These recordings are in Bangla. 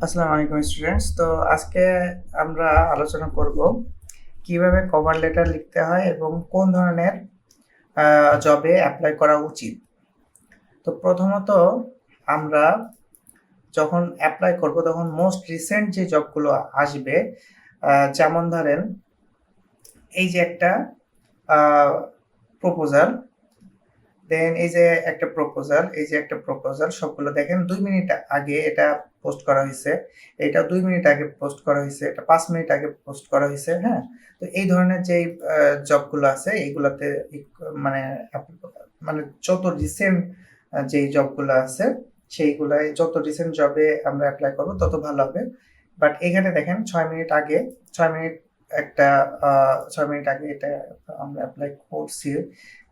আসসালামু আলাইকুম স্টুডেন্টস। তো আজকে আমরা আলোচনা করব কিভাবে কভার লেটার লিখতে হয় এবং কোন ধরনের জবে অ্যাপ্লাই করা উচিত। তো প্রথমত আমরা যখন অ্যাপ্লাই করব তখন মোস্ট রিসেন্ট যে জবগুলো আসবে, যেমন ধরেন এই যে একটা প্রপোজাল, দেন এই যে একটা প্রপোজাল সবগুলো দেখেন 2 মিনিট আগে এটা পোস্ট করা হয়েছে, এটা 2 মিনিট আগে পোস্ট করা হয়েছে, এটা 5 মিনিট আগে পোস্ট করা হয়েছে। হ্যাঁ, তো এই ধরনের যে জবগুলো আছে এইগুলাতে মানে মানে যত রিসেন্ট যেই জবগুলো আছে সেইগুলাই, যত রিসেন্ট জবে আমরা অ্যাপ্লাই করবো তত ভালো হবে। বাট এখানে দেখেন 6 মিনিট আগে, 6 মিনিট একটা 6 মিনিট আগে এটা আমরা অ্যাপ্লাই করছি।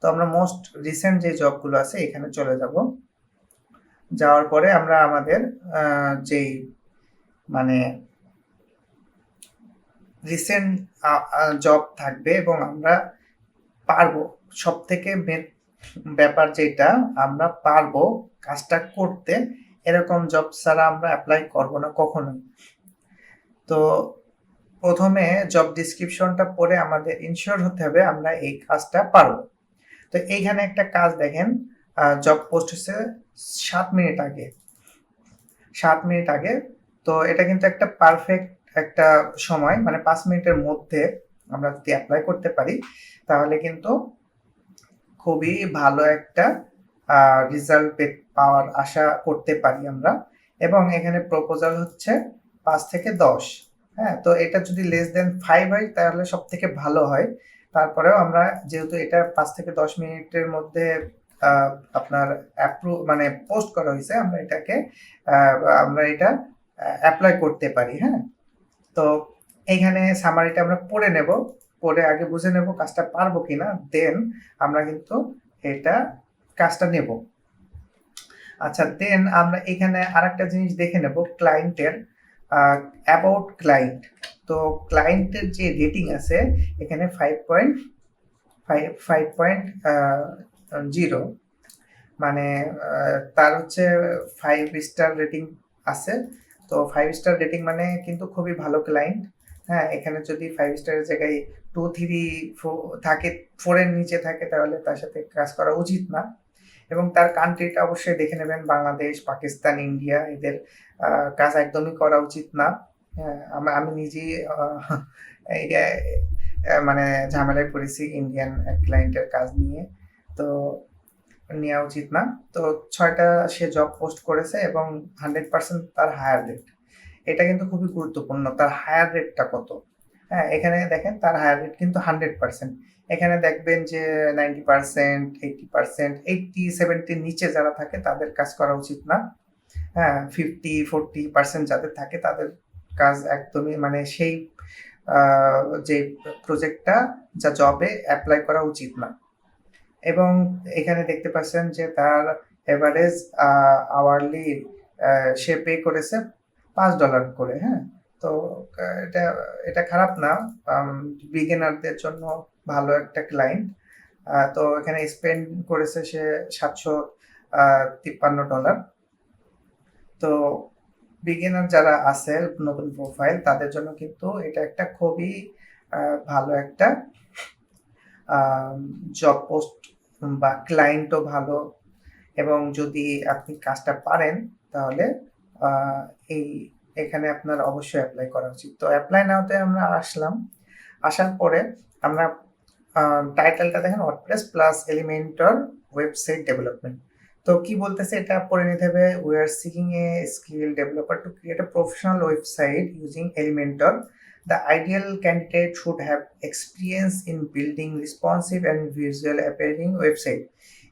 তো আমরা মোস্ট রিসেন্ট যে জবগুলো আছে এখানে চলে যাব। যাওয়ার পরে আমরা আমাদের যেই মানে রিসেন্ট জব থাকবে এবং আমরা পারবো, সব থেকে মেন ব্যাপার যেটা, আমরা পারবো কাজটা করতে, এরকম জব ছাড়া আমরা অ্যাপ্লাই করব না কখনোই। তো প্রথমে জব ডিসক্রিপশনটা পড়ে আমাদের ইনশিওর হতে হবে আমরা এই কাজটা পারবো। তো এইখানে একটা কাজ দেখেন, জব পোস্ট হচ্ছে 7 মিনিট আগে, 7 মিনিট আগে। তো এটা কিন্তু একটা পারফেক্ট একটা সময়, মানে 5 মিনিটের মধ্যে আমরা যদি অ্যাপ্লাই করতে পারি তাহলে কিন্তু খুবই ভালো একটা রেজাল্ট পাওয়ার আশা করতে পারি আমরা। এবং এখানে প্রপোজাল হচ্ছে 5 থেকে 10। হ্যাঁ, তো এটা যদি লেস দেন 5 হয় তাহলে সব থেকে ভালো হয়। তারপরেও আমরা যেহেতু এটা 5 থেকে 10 মিনিটের মধ্যে আহ, আপনার মানে পোস্ট করা হয়েছে, আহ, আমরা এটা অ্যাপ্লাই করতে পারি। হ্যাঁ, তো এইখানে সামারিটা আমরা পড়ে নেব, পড়ে আগে বুঝে নেব কাজটা পারবো কিনা, দেন আমরা কিন্তু এটা কাজটা নেব। আচ্ছা, দেন আমরা এখানে আরেকটা জিনিস দেখে নেব, ক্লায়েন্টের অ্যাবাউট ক্লায়েন্ট। তো ক্লায়েন্টের যে রেটিং আছে এখানে 5.5.0, মানে তার হচ্ছে 5 স্টার রেটিং আছে। তো 5 স্টার রেটিং মানে কিন্তু খুবই ভালো ক্লায়েন্ট। হ্যাঁ, এখানে যদি 5 স্টারের জায়গায় 2, 3, 4 থাকে, 4-এর নিচে থাকে তাহলে তার সাথে কাজ করা উচিত না। এবং তার কান্ট্রিটা অবশ্যই দেখে নেবেন, বাংলাদেশ, পাকিস্তান, ইন্ডিয়া, এদের কাজ একদমই করা উচিত না। হ্যাঁ, আমি নিজেই এইটা মানে ঝামেলায় পড়েছি ইন্ডিয়ান ক্লায়েন্টের কাজ নিয়ে। তো নেওয়া উচিত না। তো 6টা সে জব পোস্ট করেছে এবং 100% তার হায়ার রেট। এটা কিন্তু খুবই গুরুত্বপূর্ণ, তার হায়ার রেটটা কত। হ্যাঁ, এখানে দেখেন তার হায়ার রেট কিন্তু 100%। এখানে দেখবেন যে 90%, 80%, 80-70-র নিচে যারা থাকে তাদের কাজ করা উচিত না। হ্যাঁ, 50-40% যাদের থাকে তাদের কাজ একদমই, মানে সেই যে প্রজেক্টটা, যা জবে অ্যাপ্লাই করা উচিত না। এবং এখানে দেখতে পাচ্ছেন যে তার এভারেজ আওয়ারলি সে পে করেছে $5 করে। হ্যাঁ, তো এটা এটা খারাপ না, বিগিনারদের জন্য ভালো একটা ক্লায়েন্ট। তো এখানে স্পেন্ড করেছে সে $753। তো বিগিনার যারা আছে, নতুন প্রোফাইল, তাদের জন্য কিন্তু এটা একটা খুবই ভালো একটা জব পোস্ট বা ক্লায়েন্টও ভালো। এবং যদি আপনি কাজটা পারেন তাহলে আহ, এই এখানে আপনার অবশ্যই অ্যাপ্লাই করা উচিত। তো অ্যাপ্লাই নাওতে আমরা আসলাম, আসার পরে আমরা টাইটেলটা দেখেন, WordPress plus Elementor website development. তো কি বলতেছে এটা পড়ে নিতে হবে। We are seeking A skill developer to create a professional website using Elementor. The ideal candidate should have experience in building responsive and visual appealing website.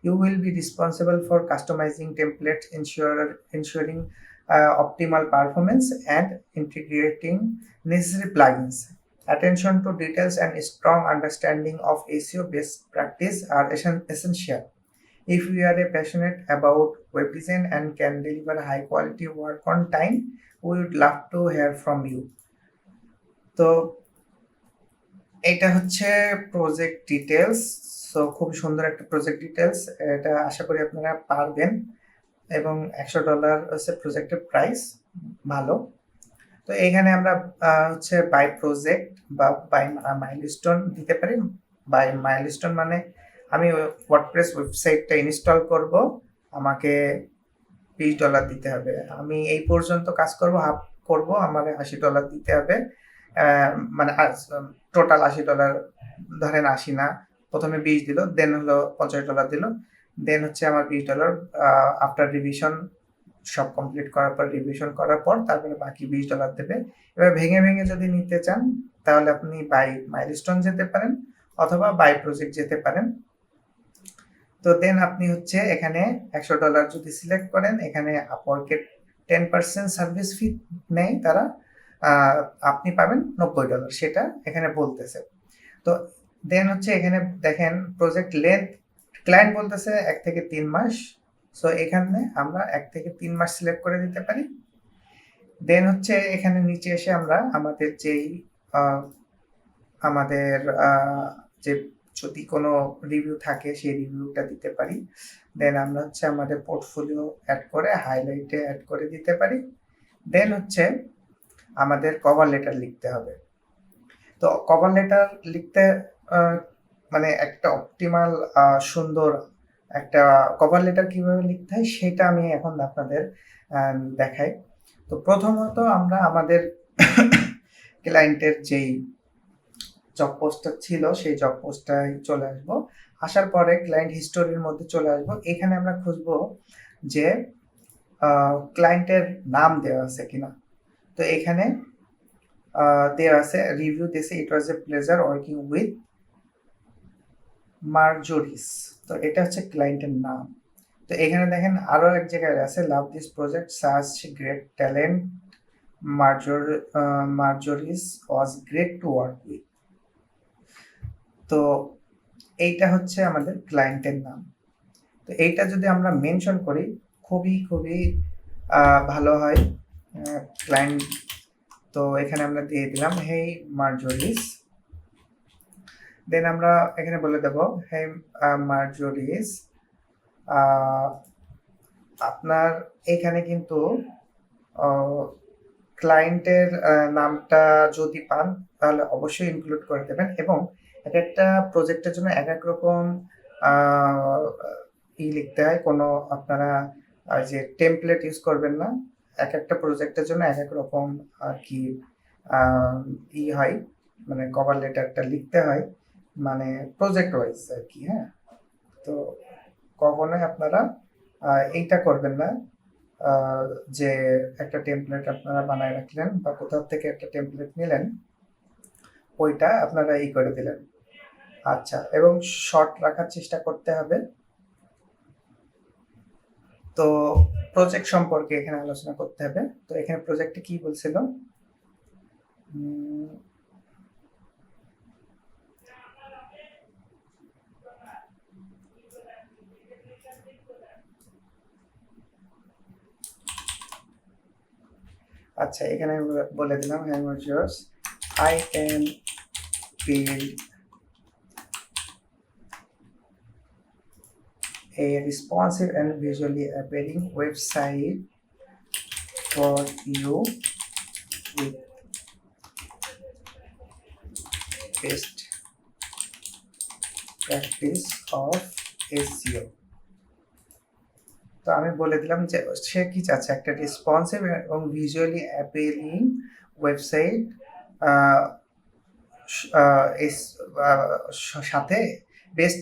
You will be responsible for customizing templates, ensuring optimal performance, and integrating necessary plugins. Attention to details and strong understanding of SEO best practice are essential. If you are passionate about web design and can deliver high quality work on time, we would love to hear from you. তো এটা হচ্ছে প্রজেক্ট ডিটেলস। সো খুব সুন্দর একটা প্রজেক্ট ডিটেলস, এটা আশা করি আপনারা পারবেন। এবং $100 হচ্ছে প্রজেক্টের প্রাইস, ভালো। তো এখানে আমরা হচ্ছে বাই প্রজেক্ট বা বাই মাইলস্টোন দিতে পারি। বাই মাইলস্টোন মানে আমি ওয়ার্ডপ্রেস ওয়েবসাইটটা ইনস্টল করব, আমাকে $20 দিতে হবে। আমি এই পর্যন্ত কাজ করব, হাফ করব, আমাকে $80 দিতে হবে। মানে টোটাল $80, ধরেন 80 না, প্রথমে 20 দিল, দেন হলো $50 দিল, দেন হচ্ছে আমার $20 আফটার রিভিশন সব কমপ্লিট করার পর, রিভিশন করার পর তারপরে বাকি $20 দেবে। এবার ভেঙে ভেঙে যদি নিতে চান তাহলে আপনি বাই মাইলস্টোন যেতে পারেন অথবা বাই প্রজেক্ট যেতে পারেন। তো দেন আপনি হচ্ছে এখানে $100 যদি সিলেক্ট করেন, এখানে আপওয়ার্কের 10% সার্ভিস ফি নেয় তারা, আপনি পাবেন $90, সেটা এখানে বলতেছে। তো দেন হচ্ছে এখানে দেখেন প্রজেক্ট লেন্থ, ক্লায়েন্ট বলতেছে 1 থেকে 3 মাস। সো এখানে আমরা 1 থেকে 3 মাস সিলেক্ট করে দিতে পারি। দেন হচ্ছে এখানে নিচে এসে আমরা আমাদের যেই আমাদের যে যদি কোনো রিভিউ থাকে সেই রিভিউটা দিতে পারি। দেন আমরা হচ্ছে আমাদের পোর্টফোলিও অ্যাড করে হাইলাইটে অ্যাড করে দিতে পারি। দেন হচ্ছে আমাদের কভার লেটার লিখতে হবে। তো কভার লেটার লিখতে মানে একটা অপটিমাল সুন্দর একটা কভার লেটার কিভাবে লিখতে হয় সেটা আমি এখন আপনাদের দেখাই। তো প্রথমত আমরা আমাদের ক্লায়েন্টের যেই জব পোস্টটা ছিল সেই জব পোস্টটায় চলে আসবো। আসার পরে ক্লায়েন্ট হিস্টোরির মধ্যে চলে আসবো। এখানে আমরা খুঁজবো যে ক্লায়েন্টের নাম দেওয়া আছে কিনা। তো এখানে দেওয়া আছে রিভিউ দিয়েছে, ইট ওয়াজ এ প্লেজার ওয়ার্কিং উইথ মার্জোরিস। তো এটা হচ্ছে ক্লায়েন্টের নাম। তো এখানে দেখেন আরো এক জায়গায় আছে love this project, such great talent, Marjorie's was great to work with. তো এইটা হচ্ছে আমাদের ক্লায়েন্টের নাম। তো এইটা যদি আমরা মেনশন করি খুবই খুবই ভালো হয় ক্লায়েন্ট। তো এখানে আমরা দিয়ে দিলাম হেই মার্জোরিস। দেন আমরা এখানে বলে দেব হেই মার্জোরিস, আপনার এখানে কিন্তু ক্লায়েন্টের নামটা যদি পান তাহলে অবশ্যই ইনক্লুড করে দেবেন, এবং এক একটা প্রজেক্টের জন্য এক এক রকম লিখতে হয়। কোনো আপনারা যে টেমপ্লেট ইউজ করবেন না, এক একটা প্রজেক্টের জন্য এক এক রকম আর কি হয়, মানে কভার লেটারটা লিখতে হয় মানে প্রজেক্ট ওয়াইজ আর কি। হ্যাঁ, তো কখনোই আপনারা এইটা করবেন না যে একটা টেমপ্লেট আপনারা বানায় রাখলেন বা কোথাও থেকে একটা টেমপ্লেট নিলেন, ওইটা আপনারা করে দিলেন। আচ্ছা, এবং শর্ট রাখার চেষ্টা করতে হবে। তো প্রজেক্ট সম্পর্কে এখানে আলোচনা করতে হবে। তো এখানে প্রজেক্টে কি বলছিল, আচ্ছা এখানে বলে দিলাম I can build a responsive and visually appealing website for you with best practice of SEO। তো আমি বলে দিলাম যে সে কি চাচ্ছে, একটা রেসপন্সিভ এবং ভিজুয়ালি অ্যাপিলিং ওয়েবসাইট সাথে বেস্ট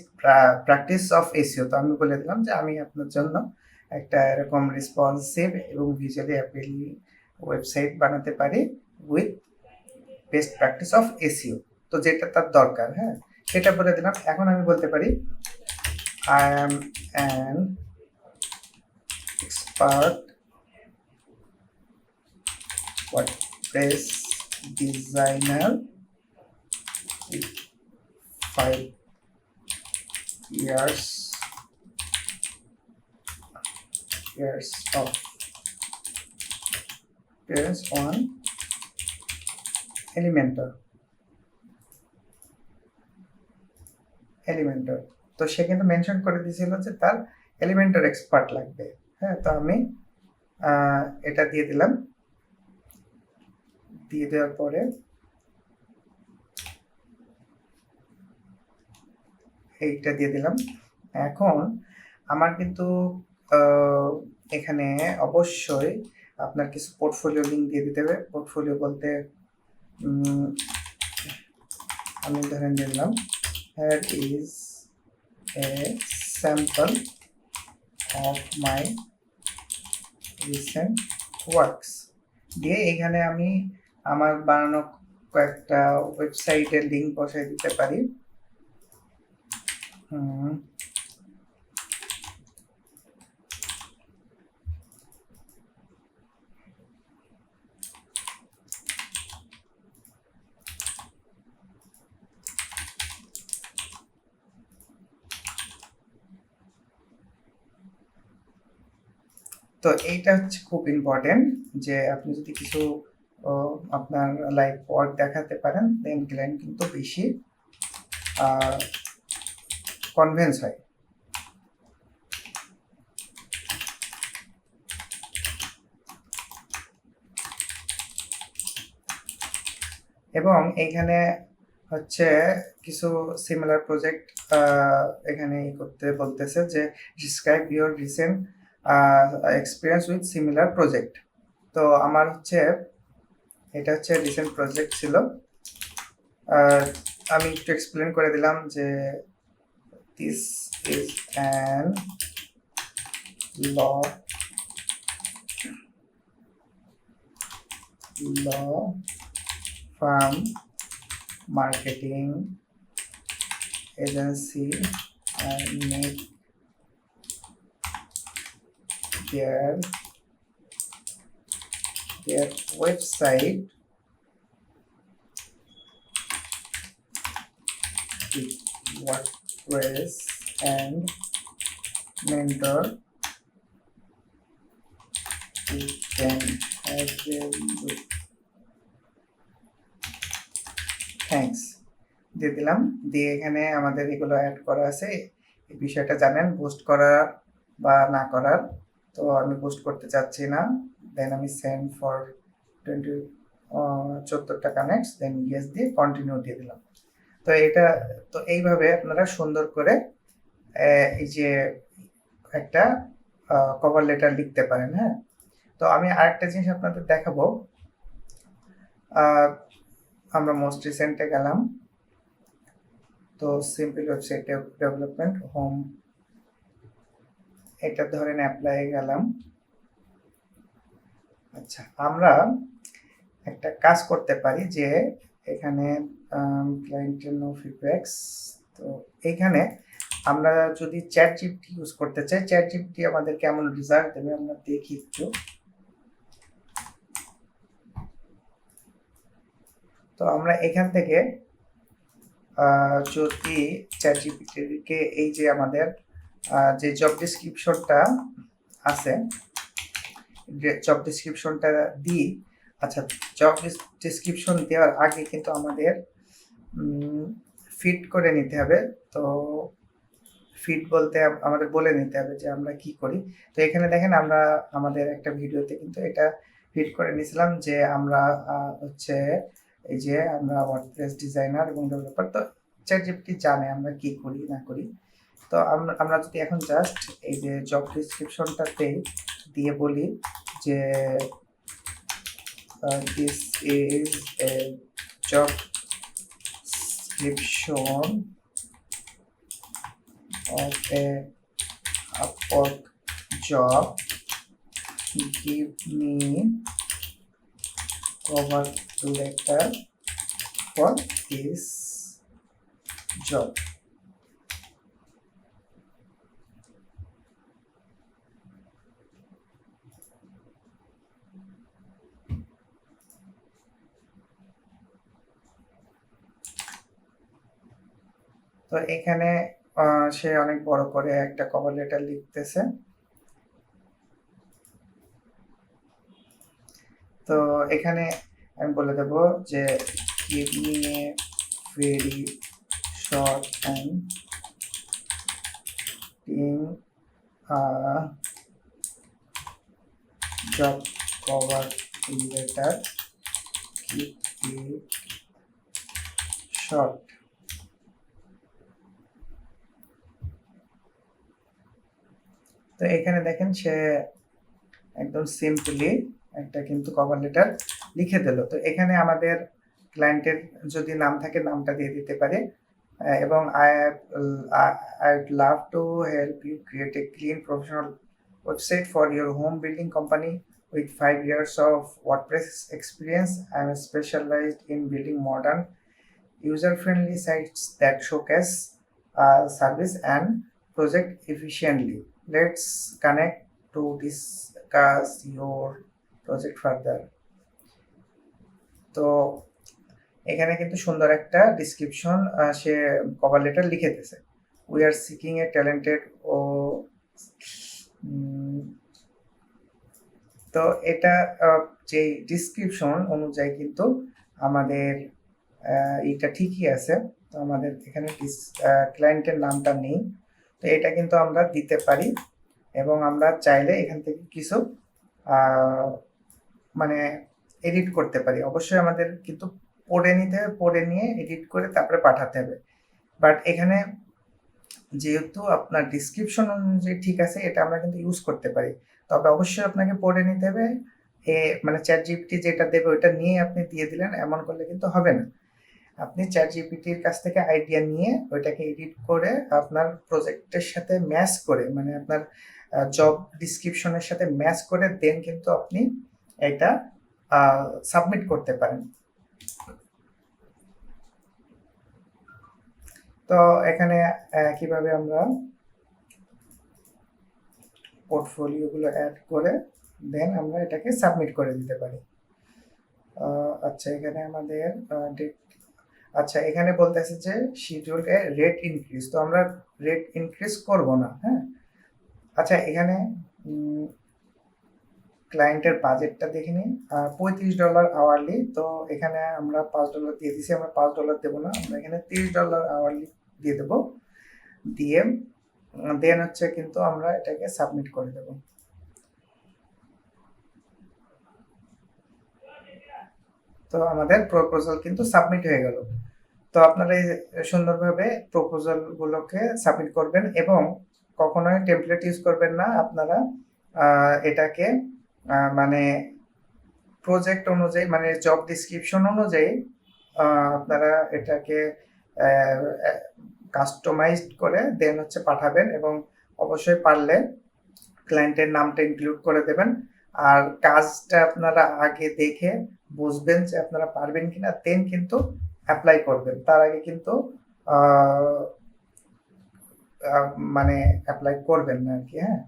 প্র্যাকটিস অফ এসইও। তো আমি বলে দিলাম যে আমি আপনার জন্য একটা এরকম রেসপন্সিভ এবং ভিজুয়ালি অ্যাপিলিং ওয়েবসাইট বানাতে পারি with best practice of SEO. তো যেটা তার দরকার, হ্যাঁ সেটা বলে দিলাম। এখন আমি বলতে পারি I am an expert WordPress designer with 5 years of experience on Elementor। তো সে কিন্তু মেনশন করে দিয়েছিল যে তার এলিমেন্টর এক্সপার্ট লাগবে। হ্যাঁ, তো আমি এটা দিয়ে দিলাম। দিয়ে দেওয়ার পরে এইটা দিয়ে দিলাম। এখন আমার কিন্তু এখানে অবশ্যই আপনার কিছু পোর্টফোলিও লিঙ্ক দিয়ে দিতে হবে। পোর্টফোলিও বলতে আমি ধরেন দিলাম here is a sample of my recent works দিয়ে এখানে আমি আমার বানানো কয়েকটা ওয়েবসাইটের লিঙ্ক বসাই দিতে পারি। তো এইটা হচ্ছে খুব ইম্পর্টেন্ট যে আপনি যদি কিছু আপনার লাইভ ওয়ার্ক দেখাতে পারেন দেন ক্লায়েন্ট কিন্তু বেশি কনভিন্স হয়। এবং এইখানে হচ্ছে কিছু সিমিলার প্রজেক্ট এখানে করতে বলতেছে যে describe your recent experience with similar project. তো আমার হচ্ছে এটা হচ্ছে রিসেন্ট প্রজেক্ট ছিল। আমি একটু এক্সপ্লেন করে দিলাম যে this is an law firm marketing agency and make their website with WordPress and mentor. You can have a look. Thanks দিয়ে দিলাম। দিয়ে এখানে আমাদের এগুলো অ্যাড করা আছে। এই বিষয়টা জানেন পোস্ট করার বা না করার। তো আমি পোস্ট করতে চাচ্ছি না। দেন আমি সেন্ড ফর 14টা কানেক্টস দেন ইয়েস দিয়ে কন্টিনিউ দিয়ে দিলাম। তো এটা তো এইভাবে আপনারা সুন্দর করে এই যে একটা কভার লেটার লিখতে পারেন। হ্যাঁ, তো আমি আরেকটা জিনিস আপনাদের দেখাবো। আমরা মোস্ট রিসেন্টে গেলাম। তো সিম্পল ওয়েবসাইট ডেভেলপমেন্ট হোম, এটা ধরেন অ্যাপ্লাই গেলাম। আচ্ছা, আমরা একটা কাজ করতে পারি যে এখানে ক্লায়েন্টের নো ফিডব্যাকস। তো এইখানে আমরা যদি চ্যাট জিপিটি ইউজ করতে চাই, চ্যাট জিপিটি আমাদের কেমন রেজাল্ট দেবে আমরা দেখি একটু। তো আমরা এখান থেকে যদি চ্যাট জিপিটিকে এই যে আমাদের যে জব ডেসক্রিপশনটা আছে, জব ডেসক্রিপশনটা দিই। আচ্ছা, জব ডেসক্রিপশন দেওয়ার আগে কিন্তু আমাদের ফিট করে নিতে হবে। তো ফিট বলতে আমাদের বলে নিতে হবে যে আমরা কি করি। তো এখানে দেখেন আমরা আমাদের একটা ভিডিওতে কিন্তু এটা ফিট করে নিয়েছিলাম যে আমরা হচ্ছে এই যে আমরা ওয়ার্ডপ্রেস ডিজাইনার এবং ডেভেলপার। তো চ্যাট জিপিটি জানে আমরা কি করি না করি। তো আমরা যদি এখন জাস্ট এই যে জব ডেসক্রিপশনটাতে দিয়ে বলি যে this is a job description of a Upwork job, give me cover letter for this job. তো এখানে সে অনেক বড় করে একটা কভার লেটার লিখতেছে। তো এখানে আমি বলে দেব যে give me a very short and job cover letter keep it short. তো এখানে দেখেন সে একদম সিম্পলি একটা কিন্তু কভার লেটার লিখে দিল। তো এখানে আমাদের ক্লায়েন্টের যদি নাম থাকে নামটা দিয়ে দিতে পারে এবং I'd love to help you create a clean professional website for your home building company with 5 years of WordPress experience. I'm specialized in building modern user-friendly sites that showcase service and project efficiently. Let's connect to discuss your project further. তো এখানে কিন্তু সুন্দর একটা ডিসক্রিপশন সে কভার লেটার লিখে দিয়েছে। We are seeking a talented ও তো এটা যে ডিসক্রিপশন অনুযায়ী কিন্তু আমাদের এটা ঠিকই আছে। তো আমাদের এখানে ক্লায়েন্টের নামটা নেই, তো এটা কিন্তু আমরা দিতে পারি এবং আমরা চাইলে এখান থেকে কিছু মানে এডিট করতে পারি। অবশ্যই আমাদের কিন্তু পড়ে নিতে হবে, পড়ে নিয়ে এডিট করে তারপরে পাঠাতে হবে। বাট এখানে যেহেতু আপনার ডিসক্রিপশন অনুযায়ী ঠিক আছে, এটা আমরা কিন্তু ইউজ করতে পারি। তবে অবশ্যই আপনাকে পড়ে নিতে হবে। মানে ChatGPT যেটা দেবে ওইটা নিয়ে আপনি দিয়ে দিলেন, এমন করলে কিন্তু হবে না। আপনি ChatGPTর কাছ থেকে আইডিয়া নিয়ে ওইটাকে এডিট করে আপনার প্রজেক্টের সাথে ম্যাচ করে, মানে আপনার জব ডিসক্রিপশনের সাথে ম্যাচ করে দেন কিন্তু আপনি এটা সাবমিট করতে পারেন। তো এখানে কিভাবে আমরা পোর্টফোলিওগুলো অ্যাড করে দেন আমরা এটাকে সাবমিট করে দিতে পারি। আচ্ছা, এখানে আমাদের আচ্ছা এখানে বলতেছে যে শিডিউল এ রেট ইনক্রিজ, তো আমরা রেট ইনক্রিজ করব না। হ্যাঁ, আচ্ছা এখানে ক্লায়েন্টের বাজেটটা দেখে নিই, $35 আওয়ারলি। তো এখানে আমরা $5 দিয়ে দিছি, আমরা $5 দেবো না, আমরা এখানে $30 আওয়ারলি দিয়ে দেবো। দিয়ে দেন হচ্ছে কিন্তু আমরা এটাকে সাবমিট করে দেব। তো আমাদের প্রপোজাল কিন্তু সাবমিট হয়ে গেল। তো আপনারা এই সুন্দরভাবে প্রপোজালগুলোকে সাবমিট করবেন এবং কখনোই টেমপ্লেট ইউজ করবেন না। আপনারা এটাকে মানে প্রজেক্ট অনুযায়ী, মানে জব ডিসক্রিপশন অনুযায়ী আপনারা এটাকে কাস্টমাইজড করে দেন হচ্ছে পাঠাবেন এবং অবশ্যই পারলে ক্লায়েন্টের নামটা ইনক্লুড করে দেবেন। আর কাজটা আপনারা আগে দেখে বুঝবেন যে আপনারা পারবেন কিনা, দেন কিন্তু অ্যাপ্লাই করবেন। তার আগে কিন্তু মানে অ্যাপ্লাই করবেন না আর কি। হ্যাঁ।